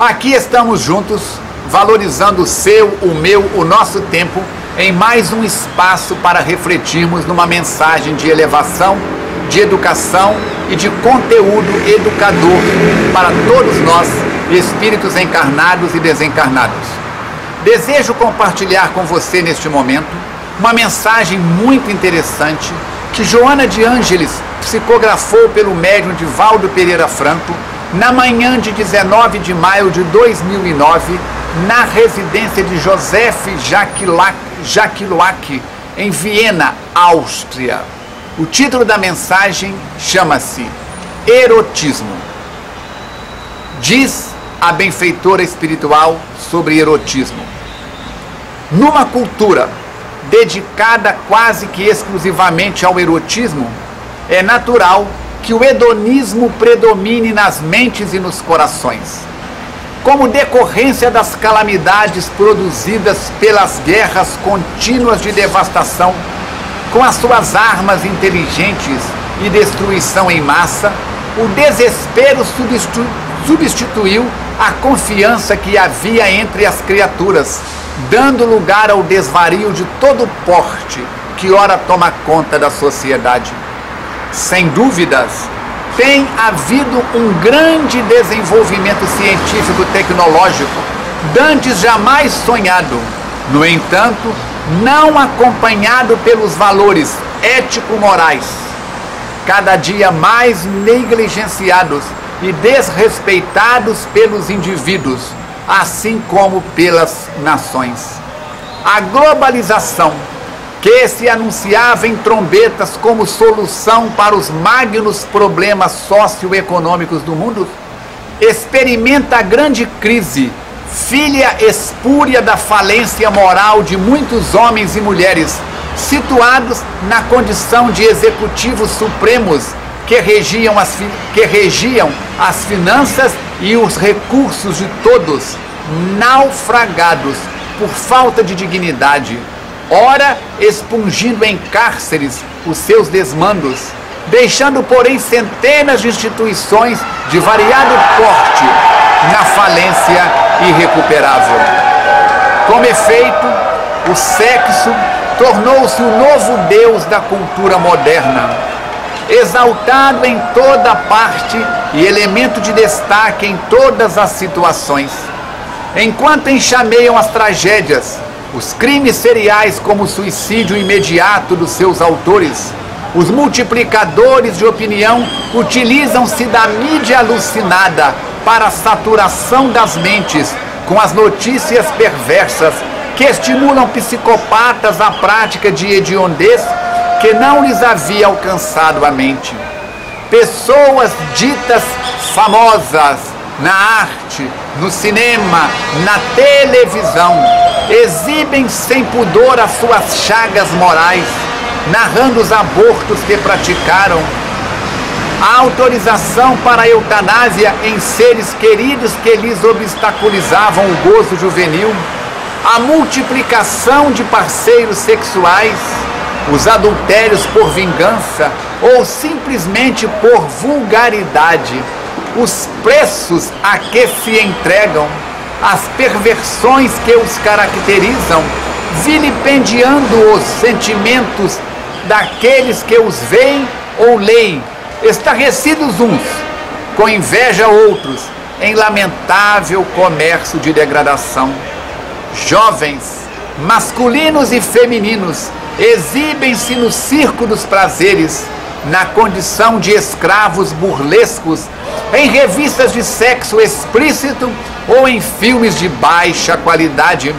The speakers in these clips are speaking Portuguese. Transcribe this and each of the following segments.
Aqui estamos juntos, valorizando o seu, o meu, o nosso tempo, em mais um espaço para refletirmos numa mensagem de elevação, de educação e de conteúdo educador para todos nós, espíritos encarnados e desencarnados. Desejo compartilhar com você neste momento uma mensagem muito interessante que Joana de Ângeles psicografou pelo médium Divaldo Pereira Franco na manhã de 19 de maio de 2009, na residência de Josef Jaquiloak, em Viena, Áustria. O título da mensagem chama-se Erotismo. Diz a benfeitora espiritual sobre erotismo: numa cultura dedicada quase que exclusivamente ao erotismo, é natural que o hedonismo predomine nas mentes e nos corações. Como decorrência das calamidades produzidas pelas guerras contínuas de devastação, com as suas armas inteligentes e destruição em massa, o desespero substituiu a confiança que havia entre as criaturas, dando lugar ao desvario de todo porte que ora toma conta da sociedade. Sem dúvidas, tem havido um grande desenvolvimento científico-tecnológico, dantes jamais sonhado, no entanto, não acompanhado pelos valores ético-morais, cada dia mais negligenciados e desrespeitados pelos indivíduos, assim como pelas nações. A globalização, que se anunciava em trombetas como solução para os magnos problemas socioeconômicos do mundo, experimenta a grande crise, filha espúria da falência moral de muitos homens e mulheres, situados na condição de executivos supremos que regiam as finanças e os recursos de todos, naufragados por falta de dignidade, ora expungindo em cárceres os seus desmandos, deixando, porém, centenas de instituições de variado porte na falência irrecuperável. Como efeito, o sexo tornou-se o novo deus da cultura moderna, exaltado em toda parte e elemento de destaque em todas as situações. Enquanto enxameiam as tragédias, os crimes seriais como o suicídio imediato dos seus autores, os multiplicadores de opinião utilizam-se da mídia alucinada para a saturação das mentes com as notícias perversas que estimulam psicopatas à prática de hediondez que não lhes havia alcançado a mente. Pessoas ditas famosas na arte, no cinema, na televisão, exibem sem pudor as suas chagas morais, narrando os abortos que praticaram, a autorização para a eutanásia em seres queridos que lhes obstaculizavam o gozo juvenil, a multiplicação de parceiros sexuais, os adultérios por vingança ou simplesmente por vulgaridade, os preços a que se entregam, as perversões que os caracterizam, vilipendiando os sentimentos daqueles que os veem ou leem, estarrecidos uns, com inveja outros, em lamentável comércio de degradação. Jovens, masculinos e femininos, exibem-se no circo dos prazeres, na condição de escravos burlescos, em revistas de sexo explícito ou em filmes de baixa qualidade,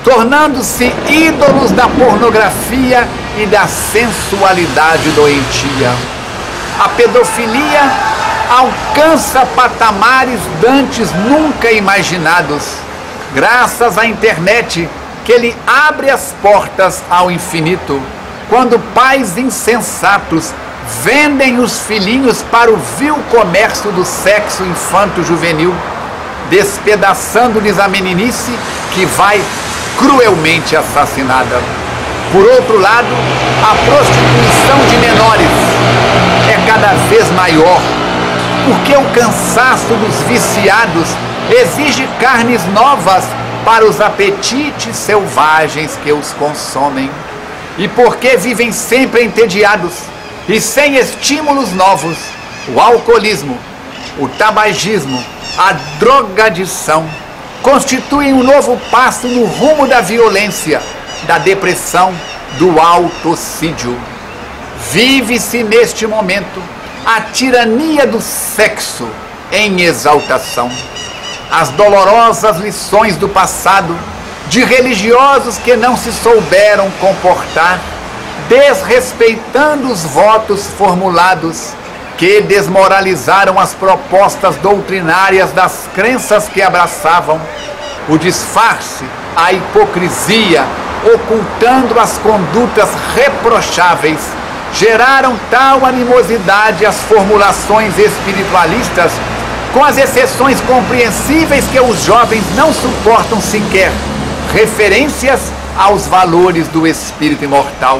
tornando-se ídolos da pornografia e da sensualidade doentia. A pedofilia alcança patamares dantes nunca imaginados, graças à internet, que lhe abre as portas ao infinito, quando pais insensatos vendem os filhinhos para o vil comércio do sexo infanto-juvenil, despedaçando-lhes a meninice que vai cruelmente assassinada. Por outro lado, a prostituição de menores é cada vez maior, porque o cansaço dos viciados exige carnes novas para os apetites selvagens que os consomem, e porque vivem sempre entediados e sem estímulos novos, o alcoolismo, o tabagismo, a drogadição constituem um novo passo no rumo da violência, da depressão, do autocídio. Vive-se neste momento a tirania do sexo em exaltação. As dolorosas lições do passado, de religiosos que não se souberam comportar, desrespeitando os votos formulados, que desmoralizaram as propostas doutrinárias das crenças que abraçavam, o disfarce, a hipocrisia, ocultando as condutas reprocháveis, geraram tal animosidade às formulações espiritualistas, com as exceções compreensíveis que os jovens não suportam sequer, referências aos valores do espírito imortal.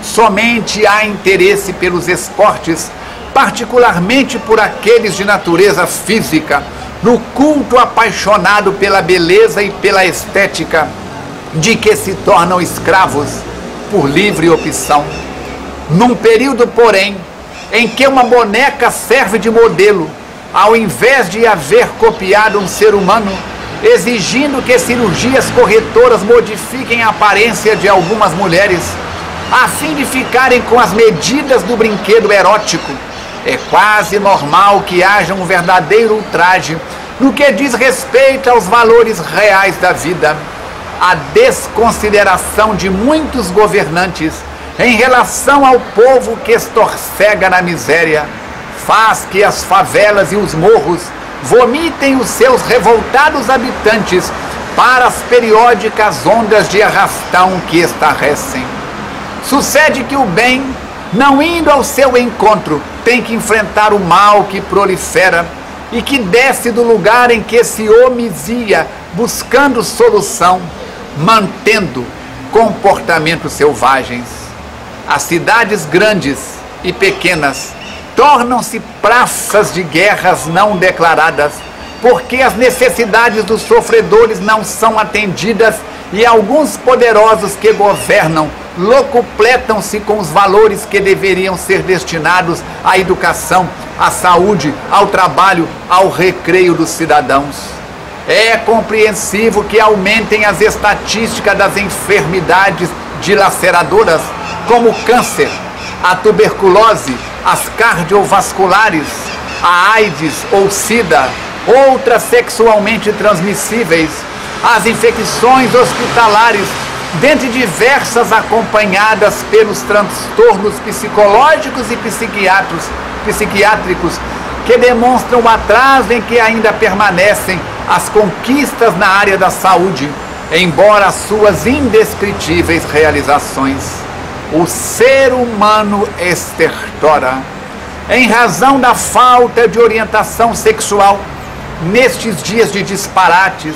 Somente há interesse pelos esportes, particularmente por aqueles de natureza física, no culto apaixonado pela beleza e pela estética, de que se tornam escravos por livre opção. Num período, porém, em que uma boneca serve de modelo, ao invés de haver copiado um ser humano, exigindo que cirurgias corretoras modifiquem a aparência de algumas mulheres, a fim de ficarem com as medidas do brinquedo erótico, é quase normal que haja um verdadeiro ultraje no que diz respeito aos valores reais da vida. A desconsideração de muitos governantes em relação ao povo que estorcega na miséria faz que as favelas e os morros vomitem os seus revoltados habitantes para as periódicas ondas de arrastão que estarrecem. Sucede que o bem, não indo ao seu encontro, tem que enfrentar o mal que prolifera e que desce do lugar em que se homizia, buscando solução, mantendo comportamentos selvagens. As cidades grandes e pequenas tornam-se praças de guerras não declaradas, porque as necessidades dos sofredores não são atendidas e alguns poderosos que governam locupletam-se com os valores que deveriam ser destinados à educação, à saúde, ao trabalho, ao recreio dos cidadãos. É compreensível que aumentem as estatísticas das enfermidades dilaceradoras, como o câncer, a tuberculose, as cardiovasculares, a AIDS ou SIDA, outras sexualmente transmissíveis, as infecções hospitalares, dentre diversas acompanhadas pelos transtornos psicológicos e psiquiátricos que demonstram o atraso em que ainda permanecem as conquistas na área da saúde, embora suas indescritíveis realizações. O ser humano estertora, em razão da falta de orientação sexual, nestes dias de disparates.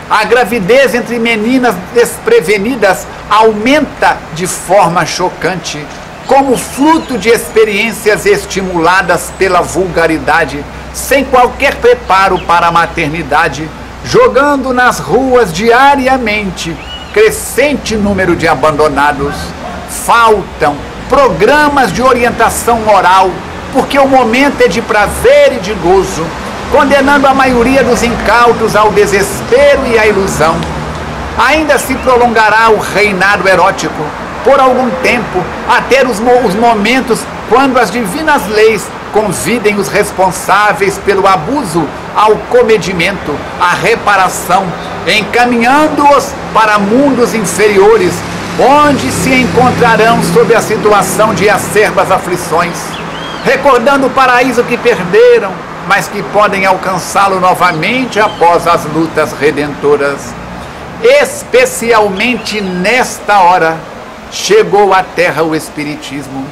A gravidez entre meninas desprevenidas aumenta de forma chocante, como fruto de experiências estimuladas pela vulgaridade, sem qualquer preparo para a maternidade, jogando nas ruas diariamente crescente número de abandonados. Faltam programas de orientação moral, porque o momento é de prazer e de gozo, condenando a maioria dos incautos ao desespero e à ilusão. Ainda se prolongará o reinado erótico por algum tempo, até os momentos quando as divinas leis convidem os responsáveis pelo abuso ao comedimento, à reparação, encaminhando-os para mundos inferiores, onde se encontrarão sob a situação de acerbas aflições, recordando o paraíso que perderam, mas que podem alcançá-lo novamente após as lutas redentoras. Especialmente nesta hora, chegou à Terra o Espiritismo,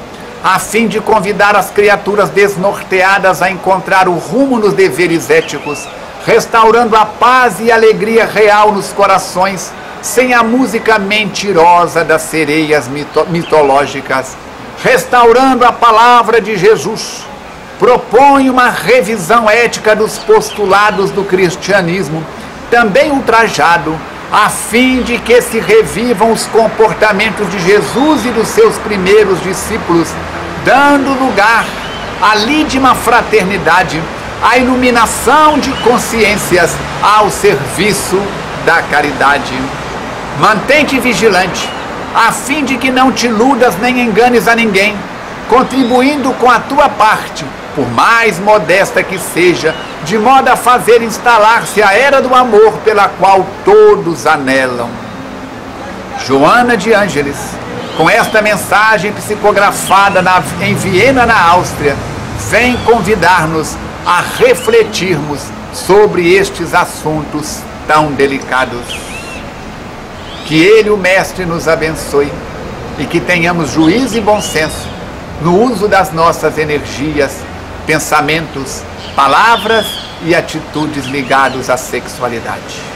a fim de convidar as criaturas desnorteadas a encontrar o rumo nos deveres éticos, restaurando a paz e a alegria real nos corações, sem a música mentirosa das sereias mitológicas, restaurando a palavra de Jesus, propõe uma revisão ética dos postulados do cristianismo, também ultrajado, a fim de que se revivam os comportamentos de Jesus e dos seus primeiros discípulos, dando lugar à lídima fraternidade, à iluminação de consciências, ao serviço da caridade. Mantém-te vigilante, a fim de que não te iludas nem enganes a ninguém, contribuindo com a tua parte, por mais modesta que seja, de modo a fazer instalar-se a era do amor pela qual todos anelam. Joana de Ângeles, com esta mensagem psicografada em Viena, na Áustria, vem convidar-nos a refletirmos sobre estes assuntos tão delicados. Que Ele, o Mestre, nos abençoe e que tenhamos juízo e bom senso no uso das nossas energias, pensamentos, palavras e atitudes ligados à sexualidade.